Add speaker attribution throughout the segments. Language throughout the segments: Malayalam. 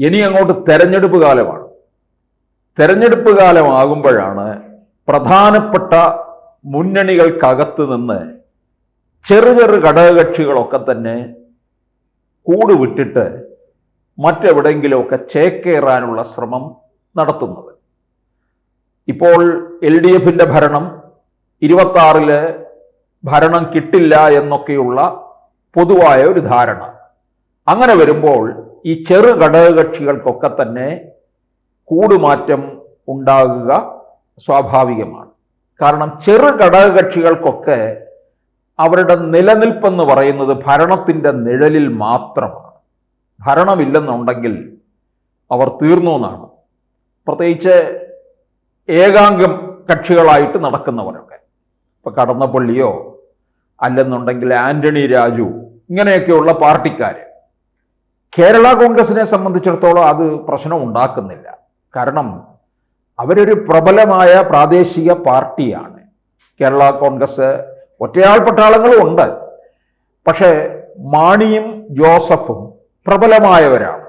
Speaker 1: ഇനി അങ്ങോട്ട് തെരഞ്ഞെടുപ്പ് കാലമാണ്. തെരഞ്ഞെടുപ്പ് കാലമാകുമ്പോഴാണ് പ്രധാനപ്പെട്ട മുന്നണികൾക്കകത്ത് നിന്ന് ചെറു ഘടകകക്ഷികളൊക്കെ തന്നെ കൂടുവിട്ടിട്ട് മറ്റെവിടെയെങ്കിലുമൊക്കെ ചേക്കേറാനുള്ള ശ്രമം നടത്തുന്നത്. ഇപ്പോൾ LDFന്റെ ഭരണം 26 ഭരണം കിട്ടില്ല എന്നൊക്കെയുള്ള പൊതുവായ ഒരു ധാരണ. അങ്ങനെ വരുമ്പോൾ ഈ ചെറു ഘടകകക്ഷികൾക്കൊക്കെ തന്നെ കൂടുമാറ്റം ഉണ്ടാകുക സ്വാഭാവികമാണ്. കാരണം ചെറു ഘടകകക്ഷികൾക്കൊക്കെ അവരുടെ നിലനിൽപ്പെന്ന് പറയുന്നത് ഭരണത്തിൻ്റെ നിഴലിൽ മാത്രമാണ്. ഭരണമില്ലെന്നുണ്ടെങ്കിൽ അവർ തീർന്നു എന്നാണ്. പ്രത്യേകിച്ച് ഏകാംഗം കക്ഷികളായിട്ട് നടക്കുന്നവരൊക്കെ, ഇപ്പം കടന്നപ്പള്ളിയോ അല്ലെന്നുണ്ടെങ്കിൽ ആന്റണി രാജു, ഇങ്ങനെയൊക്കെയുള്ള പാർട്ടിക്കാർ. കേരള കോൺഗ്രസിനെ സംബന്ധിച്ചിടത്തോളം അത് പ്രശ്നം ഉണ്ടാക്കുന്നില്ല. കാരണം അവരൊരു പ്രബലമായ പ്രാദേശിക പാർട്ടിയാണ്. കേരള കോൺഗ്രസ് ഒറ്റയാൾ പട്ടാളങ്ങളും ഉണ്ട്. പക്ഷേ മാണിയും ജോസഫും പ്രബലമായവരാണ്.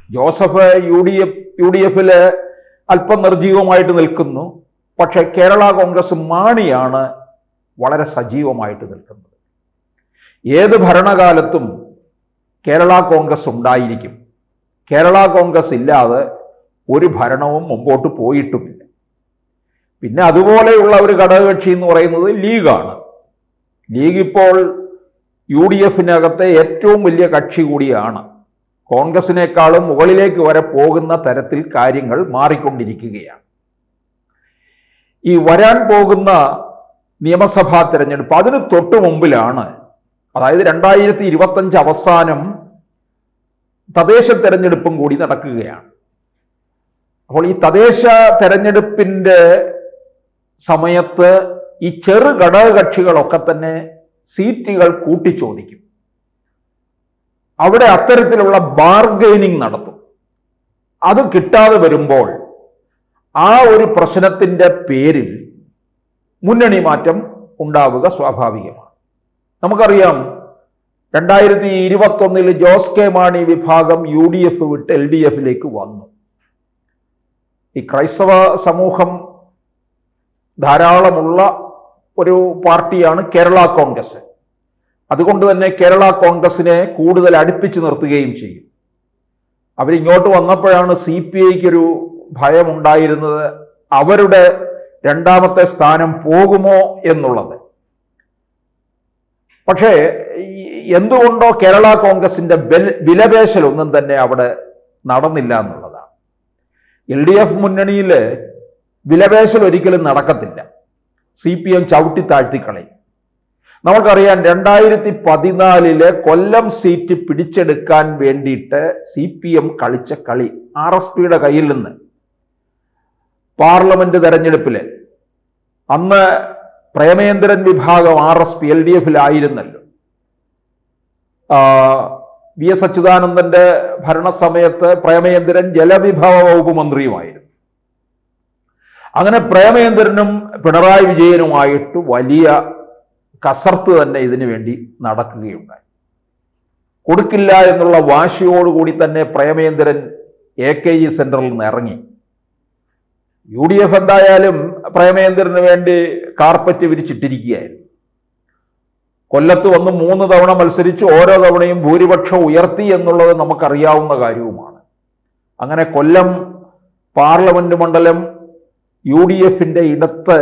Speaker 1: ജോസഫ് UDF അല്പം നിർജീവമായിട്ട് നിൽക്കുന്നു. പക്ഷേ കേരള കോൺഗ്രസ് മാണിയാണ് വളരെ സജീവമായിട്ട് നിൽക്കുന്നത്. ഏത് ഭരണകാലത്തും കേരള കോൺഗ്രസ് ഉണ്ടായിരിക്കും. കേരള കോൺഗ്രസ് ഇല്ലാതെ ഒരു ഭരണവും മുമ്പോട്ട് പോയിട്ടുമില്ല. പിന്നെ അതുപോലെയുള്ള ഒരു ഘടകകക്ഷി എന്ന് പറയുന്നത് ലീഗാണ്. ലീഗ് ഇപ്പോൾ UDFനകത്തെ ഏറ്റവും വലിയ കക്ഷി കൂടിയാണ്. കോൺഗ്രസിനേക്കാളും മുകളിലേക്ക് വരെ പോകുന്ന തരത്തിൽ കാര്യങ്ങൾ മാറിക്കൊണ്ടിരിക്കുകയാണ്. ഈ വരാൻ പോകുന്ന നിയമസഭാ തെരഞ്ഞെടുപ്പ് അതിന് തൊട്ടു മുമ്പിലാണ്, അതായത് 2025 അവസാനം തദ്ദേശ തെരഞ്ഞെടുപ്പും കൂടി നടക്കുകയാണ്. അപ്പോൾ ഈ തദ്ദേശ തെരഞ്ഞെടുപ്പിൻ്റെ സമയത്ത് ഈ ചെറു ഘടകകക്ഷികളൊക്കെ തന്നെ സീറ്റുകൾ കൂട്ടിച്ചോദിക്കും. അവിടെ അത്തരത്തിലുള്ള ബാർഗൈനിങ് നടത്തും. അത് കിട്ടാതെ വരുമ്പോൾ ആ ഒരു പ്രശ്നത്തിൻ്റെ പേരിൽ മുന്നണി മാറ്റം ഉണ്ടാവുക സ്വാഭാവികമാണ്. നമുക്കറിയാം 2021 ജോസ് കെ മാണി വിഭാഗം UDF വിട്ട് LDFലേക്ക് വന്നു. ഈ ക്രൈസ്തവ സമൂഹം ധാരാളമുള്ള ഒരു പാർട്ടിയാണ് കേരള കോൺഗ്രസ്. അതുകൊണ്ട് തന്നെ കേരള കോൺഗ്രസിനെ കൂടുതൽ അടുപ്പിച്ച് നിർത്തുകയും ചെയ്യും. അവരിങ്ങോട്ട് വന്നപ്പോഴാണ് CPIക്കൊരു ഭയമുണ്ടായിരുന്നത്, അവരുടെ രണ്ടാമത്തെ സ്ഥാനം പോകുമോ എന്നുള്ളത്. പക്ഷേ എന്തുകൊണ്ടോ കേരള കോൺഗ്രസിന്റെ വിലപേശലൊന്നും തന്നെ അവിടെ നടന്നില്ല എന്നുള്ളതാണ്. LDF മുന്നണിയിൽ വിലപേശൽ ഒരിക്കലും നടക്കത്തില്ല. CPM ചവിട്ടി താഴ്ത്തിക്കളയും. നമുക്കറിയാം 2014 കൊല്ലം സീറ്റ് പിടിച്ചെടുക്കാൻ വേണ്ടിയിട്ട് CPM കളിച്ച കളി RSPയുടെ കയ്യിൽ നിന്ന്. പാർലമെന്റ് തെരഞ്ഞെടുപ്പിൽ അന്ന് പ്രേമേന്ദ്രൻ വിഭാഗം RSP LDFലായിരുന്നല്ലോ. VS അച്യുതാനന്ദന്റെ ഭരണസമയത്ത് പ്രേമേന്ദ്രൻ ജലവിഭവ വകുപ്പ് മന്ത്രിയുമായിരുന്നു. അങ്ങനെ പ്രേമേന്ദ്രനും പിണറായി വിജയനുമായിട്ട് വലിയ കസർത്ത് തന്നെ ഇതിനു വേണ്ടി നടക്കുകയുണ്ടായി. കൊടുക്കില്ല എന്നുള്ള വാശിയോടുകൂടി തന്നെ പ്രേമേന്ദ്രൻ AKG സെന്ററിൽ നിന്ന് ഇറങ്ങി. UDF എന്തായാലും പ്രേമേന്ദ്രന് വേണ്ടി കാർപ്പറ്റ് വിരിച്ചിട്ടിരിക്കുകയായിരുന്നു. കൊല്ലത്ത് വന്ന് 3 തവണ മത്സരിച്ച് ഓരോ തവണയും ഭൂരിപക്ഷം ഉയർത്തി എന്നുള്ളത് നമുക്കറിയാവുന്ന കാര്യവുമാണ്. അങ്ങനെ കൊല്ലം പാർലമെന്റ് മണ്ഡലം UDFന്റെ ഇടത്ത്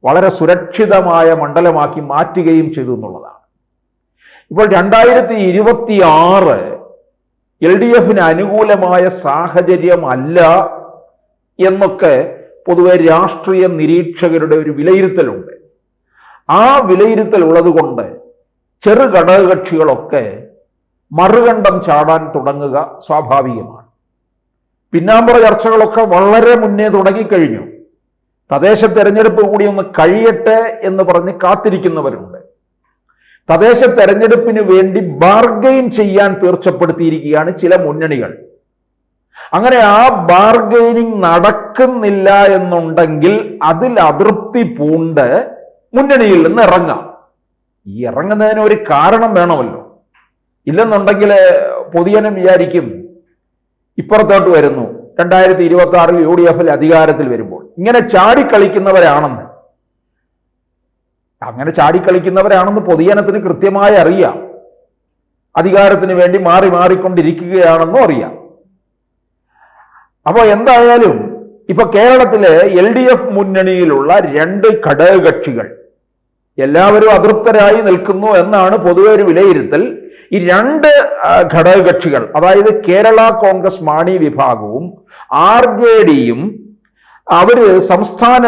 Speaker 1: വളരെ സുരക്ഷിതമായ മണ്ഡലമാക്കി മാറ്റുകയും ചെയ്തു എന്നുള്ളതാണ്. ഇപ്പോൾ 2026 LDFന് അനുകൂലമായ സാഹചര്യമല്ല എന്നൊക്കെ പൊതുവെ രാഷ്ട്രീയ നിരീക്ഷകരുടെ ഒരു വിലയിരുത്തലുണ്ട്. ആ വിലയിരുത്തൽ ഉള്ളത് കൊണ്ട് ചെറു ഘടകകക്ഷികളൊക്കെ മറുകണ്ഠം ചാടാൻ തുടങ്ങുക സ്വാഭാവികമാണ്. പിന്നാമ്പുറ ചർച്ചകളൊക്കെ വളരെ മുന്നേ തുടങ്ങിക്കഴിഞ്ഞു. തദ്ദേശ തെരഞ്ഞെടുപ്പ് കൂടി ഒന്ന് കഴിയട്ടെ എന്ന് പറഞ്ഞ് കാത്തിരിക്കുന്നവരുണ്ട്. തദ്ദേശ തെരഞ്ഞെടുപ്പിന് വേണ്ടി ബാർഗെയിൻ ചെയ്യാൻ തീർച്ചപ്പെടുത്തിയിരിക്കുകയാണ് ചില മുന്നണികൾ. അങ്ങനെ ആ ബാർഗെയിനിങ് നടക്കുന്നില്ല എന്നുണ്ടെങ്കിൽ അതിൽ അതൃപ്തി പൂണ്ട് മുന്നണിയിൽ നിന്ന് ഇറങ്ങാം. ഈ ഇറങ്ങുന്നതിന് ഒരു കാരണം വേണമല്ലോ. ഇല്ലെന്നുണ്ടെങ്കിൽ പൊതുജനം വിചാരിക്കും ഇപ്പുറത്തോട്ട് വരുന്നു 2026 UDF അധികാരത്തിൽ വരുമ്പോൾ. ഇങ്ങനെ ചാടിക്കളിക്കുന്നവരാണെന്ന് പൊതുജനത്തിന് കൃത്യമായി അറിയാം. അധികാരത്തിന് വേണ്ടി മാറിക്കൊണ്ടിരിക്കുകയാണെന്നും അറിയാം. അപ്പോൾ എന്തായാലും ഇപ്പൊ കേരളത്തിലെ LDF മുന്നണിയിലുള്ള 2 ഘടകകക്ഷികൾ എല്ലാവരും അതൃപ്തരായി നിൽക്കുന്നു എന്നാണ് പൊതുവെ ഒരു വിലയിരുത്തൽ. ഈ 2 ഘടകകക്ഷികൾ, അതായത് കേരള കോൺഗ്രസ് മാണി വിഭാഗവും RJDയും അവര് സംസ്ഥാന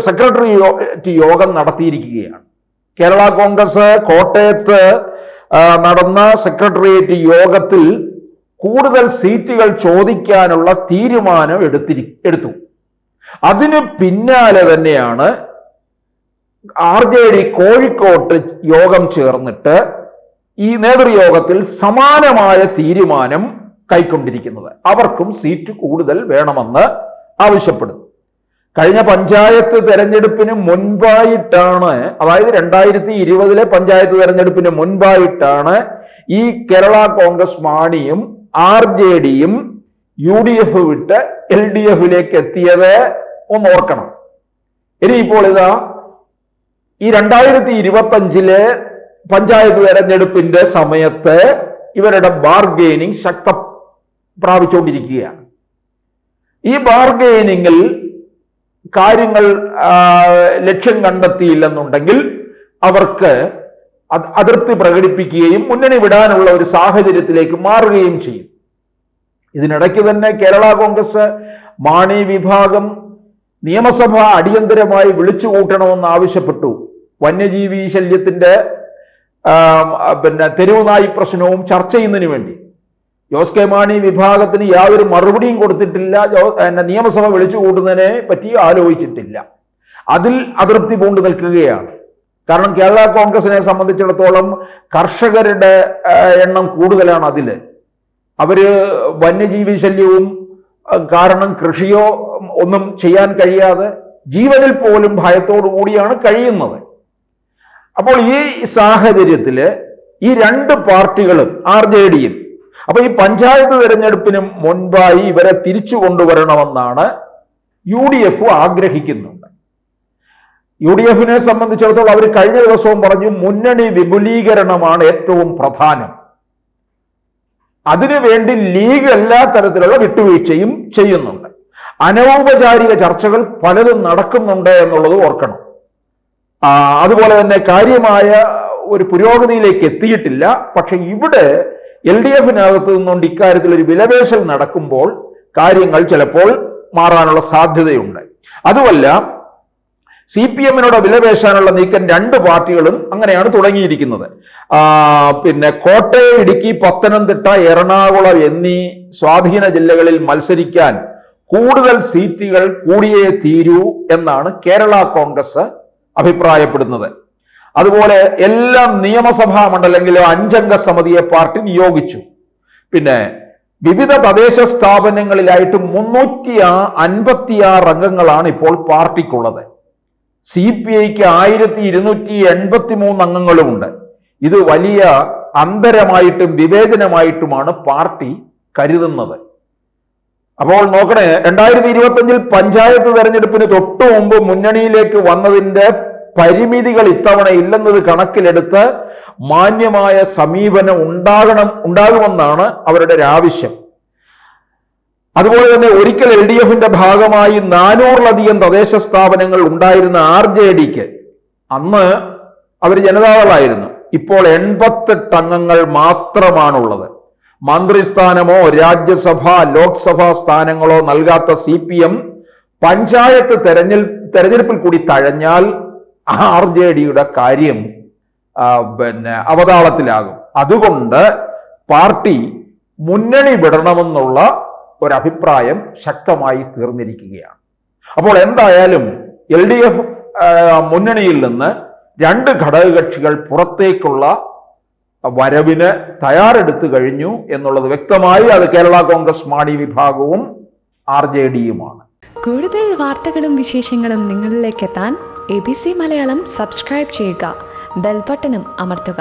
Speaker 1: സെക്രട്ടേറിയറ്റ് യോഗം നടത്തിയിരിക്കുകയാണ്. കേരള കോൺഗ്രസ് കോട്ടയത്ത് നടന്ന സെക്രട്ടേറിയറ്റ് യോഗത്തിൽ കൂടുതൽ സീറ്റുകൾ ചോദിക്കാനുള്ള തീരുമാനം എടുത്തു. അതിന് പിന്നാലെ തന്നെയാണ് RJD കോഴിക്കോട്ട് യോഗം ചേർന്നിട്ട് ഈ നേതൃയോഗത്തിൽ സമാനമായ തീരുമാനം കൈക്കൊണ്ടിരിക്കുന്നത്. അവർക്കും സീറ്റ് കൂടുതൽ വേണമെന്ന് ആവശ്യപ്പെടുന്നു. കഴിഞ്ഞ പഞ്ചായത്ത് തെരഞ്ഞെടുപ്പിന് മുൻപായിട്ടാണ്, അതായത് 2020 പഞ്ചായത്ത് തെരഞ്ഞെടുപ്പിന് മുൻപായിട്ടാണ് ഈ കേരള കോൺഗ്രസ് മാണിയും RJDയും UDF വിട്ട് LDFിലേക്ക് എത്തിയത്. ഒന്ന് ഓർക്കണം. ഇനിയിപ്പോൾ ഇതാ ഈ 2025 പഞ്ചായത്ത് തെരഞ്ഞെടുപ്പിന്റെ സമയത്ത് ഇവരുടെ ബാർഗെയിനിങ് ശക്തം പ്രാപിച്ചുകൊണ്ടിരിക്കുകയാണ്. ഈ ബാർഗെയിനിങ്ങിൽ കാര്യങ്ങൾ ലക്ഷ്യം കണ്ടെത്തിയില്ലെന്നുണ്ടെങ്കിൽ അവർക്ക് അതൃപ്തി പ്രകടിപ്പിക്കുകയും മുന്നണി വിടാനുള്ള ഒരു സാഹചര്യത്തിലേക്ക് മാറുകയും ചെയ്യും. ഇതിനിടയ്ക്ക് തന്നെ കേരള കോൺഗ്രസ് മാണി വിഭാഗം നിയമസഭ അടിയന്തരമായി വിളിച്ചു കൂട്ടണമെന്ന് ആവശ്യപ്പെട്ടു. വന്യജീവി ശല്യത്തിന്റെ തെരുവ് നായി പ്രശ്നവും ചർച്ച ചെയ്യുന്നതിന് വേണ്ടി ജോസ് കെ മാണി വിഭാഗത്തിന് യാതൊരു മറുപടിയും കൊടുത്തിട്ടില്ല. നിയമസഭ വിളിച്ചു കൂട്ടുന്നതിനെ പറ്റി ആലോചിച്ചിട്ടില്ല. അതിൽ അതൃപ്തി പൂണ്ടു നിൽക്കുകയാണ്. കാരണം കേരള കോൺഗ്രസിനെ സംബന്ധിച്ചിടത്തോളം കർഷകരുടെ എണ്ണം കൂടുതലാണ്. അവര് വന്യജീവി ശല്യവും കാരണം കൃഷിയോ ഒന്നും ചെയ്യാൻ കഴിയാതെ ജീവനിൽ പോലും ഭയത്തോടു കൂടിയാണ് കഴിയുന്നത്. അപ്പോൾ ഈ സാഹചര്യത്തില് ഈ 2 പാർട്ടികളും RJDയും അപ്പൊ ഈ പഞ്ചായത്ത് തെരഞ്ഞെടുപ്പിന് മുൻപായി ഇവരെ തിരിച്ചു കൊണ്ടുവരണമെന്നാണ് UDF ആഗ്രഹിക്കുന്നുണ്ട്. UDFിനെ സംബന്ധിച്ചിടത്തോളം അവർ കഴിഞ്ഞ ദിവസവും പറഞ്ഞു, മുന്നണി വിപുലീകരണമാണ് ഏറ്റവും പ്രധാനം. അതിനുവേണ്ടി ലീഗ് എല്ലാ തരത്തിലുള്ള വിട്ടുവീഴ്ചയും ചെയ്യുന്നുണ്ട്. അനൗപചാരിക ചർച്ചകൾ പലതും നടക്കുന്നുണ്ട് എന്നുള്ളത് ഓർക്കണം. അതുപോലെ തന്നെ കാര്യമായ ഒരു പുരോഗതിയിലേക്ക് എത്തിയിട്ടില്ല. പക്ഷെ ഇവിടെ LDFിനകത്ത് നിന്നുകൊണ്ട് ഇക്കാര്യത്തിൽ ഒരു വിലപേശൽ നടക്കുമ്പോൾ കാര്യങ്ങൾ ചിലപ്പോൾ മാറാനുള്ള സാധ്യതയുണ്ട്. അതുമല്ല, CPMനോട് വിലപേശാനുള്ള നീക്കം 2 പാർട്ടികളും അങ്ങനെയാണ് തുടങ്ങിയിരിക്കുന്നത്. കോട്ടയം, ഇടുക്കി, പത്തനംതിട്ട, എറണാകുളം എന്നീ സ്വാധീന ജില്ലകളിൽ മത്സരിക്കാൻ കൂടുതൽ സീറ്റുകൾ കൂടിയേ തീരൂ എന്നാണ് കേരള കോൺഗ്രസ് അഭിപ്രായപ്പെടുന്നത്. അതുപോലെ എല്ലാ നിയമസഭാ മണ്ഡലങ്ങളിലും 5 അംഗ സമിതിയെ പാർട്ടി നിയോഗിച്ചു. വിവിധ തദ്ദേശ സ്ഥാപനങ്ങളിലായിട്ട് 356 അംഗങ്ങളാണ് ഇപ്പോൾ പാർട്ടിക്കുള്ളത്. CPIക്ക് 1283 അംഗങ്ങളുമുണ്ട്. ഇത് വലിയ അന്തരമായിട്ടും വിവേചനമായിട്ടുമാണ് പാർട്ടി കരുതുന്നത്. അപ്പോൾ നോക്കണേ, 2025 പഞ്ചായത്ത് തെരഞ്ഞെടുപ്പിന് തൊട്ടു മുമ്പ് മുന്നണിയിലേക്ക് വന്നതിന്റെ പരിമിതികൾ ഇത്തവണ ഇല്ലെന്നത് കണക്കിലെടുത്ത് മാന്യമായ സമീപനം ഉണ്ടാകുമെന്നാണ് അവരുടെ ഒരു ആവശ്യം. അതുപോലെ തന്നെ ഒരിക്കൽ LDFിന്റെ ഭാഗമായി 400-ലധികം തദ്ദേശ സ്ഥാപനങ്ങൾ ഉണ്ടായിരുന്ന RJDക്ക്, അന്ന് അവർ ജനതാദളായിരുന്നു, ഇപ്പോൾ 88 അംഗങ്ങൾ മാത്രമാണുള്ളത്. മന്ത്രിസ്ഥാനമോ രാജ്യസഭ ലോക്സഭാ സ്ഥാനങ്ങളോ നൽകാത്ത CPM പഞ്ചായത്ത് തെരഞ്ഞെടുപ്പിൽ കൂടി തഴഞ്ഞാൽ RJDയുടെ കാര്യം അവതാളത്തിലാകും. അതുകൊണ്ട് പാർട്ടി മുന്നണി വിടണമെന്നുള്ള ഒരഭിപ്രായം ശക്തമായി തീർന്നിരിക്കുകയാണ്. അപ്പോൾ എന്തായാലും LDF മുന്നണിയിൽ നിന്ന് 2 ഘടകകക്ഷികൾ പുറത്തേക്കുള്ള വരവിന് തയ്യാറെടുത്തു കഴിഞ്ഞു എന്നുള്ളത് വ്യക്തമായി. അത് കേരള കോൺഗ്രസ് മാണി വിഭാഗവും RJDയുമാണ്.
Speaker 2: കൂടുതൽ വാർത്തകളും വിശേഷങ്ങളും നിങ്ങളിലേക്ക് എത്താൻ ABC മലയാളം സബ്സ്ക്രൈബ് ചെയ്യുക, ബെൽ ബട്ടണും അമർത്തുക.